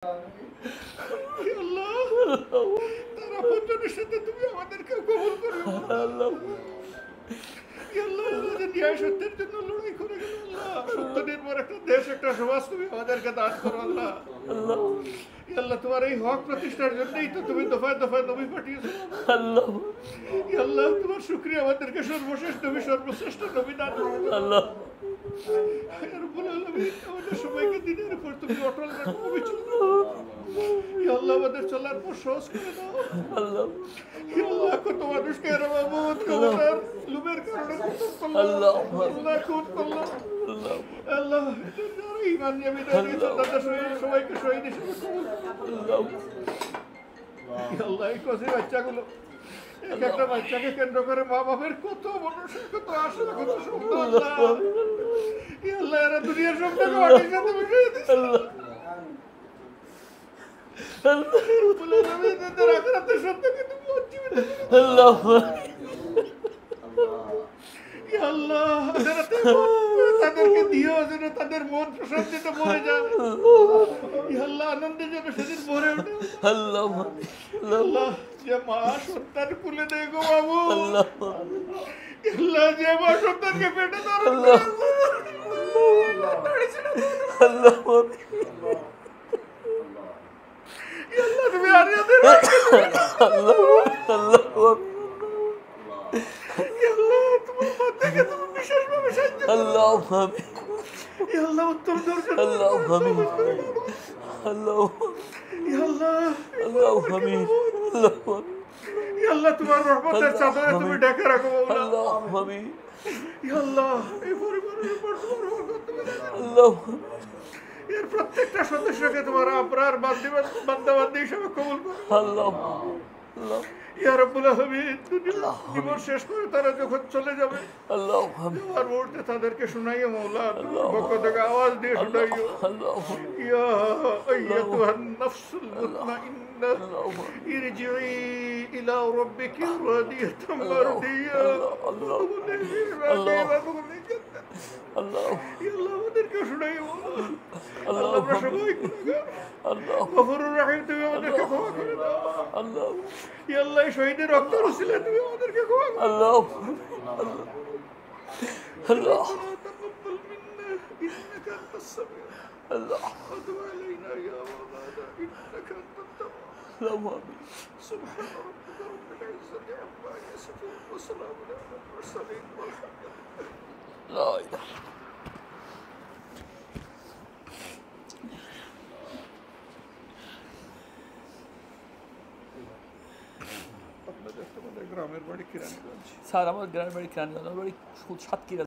আল্লাহ তার আপনজনের সাথে তুমি আমাদেরকে কবুল করো আল্লাহ। আল্লাহ আমাদের ন্যায় সত্যের জন্য লড়াই করে গেল আল্লাহ। সত্য নির্ভর একটা দেশ, একটা সমাজ তুমি আমাদেরকে দান করো আল্লাহ। আল্লাহ তোমার এই হক প্রতিষ্ঠার জন্যই তো তুমি দফায় দফায় নবী পাঠিয়েছো আল্লাহ। আল্লাহ তোমার শুকরিয়া, আমাদেরকে সর্বশেষ নবী, সর্বশ্রেষ্ঠ নবী দান করো আল্লাহ। আমাদের সবাইকে দিনের উপর তুমি অটল রাখো, অবিচল রাখো আল্লাহ। আমাদের চলার পর সহজ করে দাও আল্লাহ। আল্লাহ কত মানুষকে এরমামত ক্ষমতার লোভের কারণে আল্লাহ খুন করলো আল্লাহ। যারা ঈমান নিয়ে তাদের সবাইকে শহীদ হিসেবে আল্লাহ। এই কচি বাচ্চাগুলো, এক একটা বাচ্চাকে কেন্দ্র করে মা বাপের কত মানুষের কত আশা, কত স্বপ্ন আল্লাহ। আল্লাহ এরা দুনিয়ার স্বপ্নকে মাটির সাথে মিশিয়ে দিচ্ছে আল্লাহ। তাদেরকে দিও যেন তাদের মন প্রশান্তিতে ভরে যায় আল্লাহ, আনন্দে যেন সেদিন ভরে ওঠে আল্লাহ। যে মা সন্তান কুলে দেয় গো বাবু আল্লাহ, যে মা সন্তানকে পেটে ধরে আল্লাহ তুমি হারিয়ে দেবে আল্লাহ। তোমার মা থেকে তুমি বিশেষভাবে সাহায্য আল্লাহ আল্লাহ। উত্তর দর্শন আল্লাহ আল্লাহ আল্লাহ। তোমার রহমতের চাদরে তুমি ঢেকে রাখো আল্লাহ আল্লাহ। এই পরিবারের উপর তোমার রহমত তুমি আল্লাহ। এর প্রত্যেকটা সদস্যকে তোমার আপনার বান্দাবান্দি হিসেবে কবুল করো আল্লাহ। ইয়া রাব্বুল আলামিন, জীবন শেষ করে তারা যখন চলে যাবে আল্লাহ, আর মুহূর্তে তাদেরকে শোনাইও মওলা, পক্ষ থেকে আওয়াজ দিয়ে শোনাইও ইয়া আইয়াতুহান নাফসুল মুতমাইন্নাহ ইরজিই ইলা রাব্বিকি রাদিয়াতাম মারদিয়া আল্লাহ আল্লাহ। আমাদেরকে শোনাইও আল্লাহ। আমরা সবাই গুনাহগার আল্লাহ। গফুরুর রহিম, তুমি আমাদেরকে ক্ষমা করে দাও আল্লাহ। ইয়া আল্লাহ, শহীদের রক্তের উসিলায় তুমি আমাদেরকে ক্ষমা করো আল্লাহ আল্লাহ। তাকাব্বাল মিন্না ইন্নাকা আনতাস সামিউ আল্লাহ ওয়া তুব আলাইনা ইয়া মাওলানা ইন্নাকা আনতাত তাওয়াব আমিন। সুবহান রাব্বিকা রাব্বিল ইজ্জাতি আম্মা ইয়াসিফুন ওয়া সালামুন আলাল মুরসালিন ওয়ালহামদুলিল্লাহ। লা ইলাহা গ্রামের বাড়ি কিরানীগঞ্জ। স্যার আমার গ্রামের বাড়ি কিরানীগঞ্জ, আমার বাড়ি সাতক্ষীরা।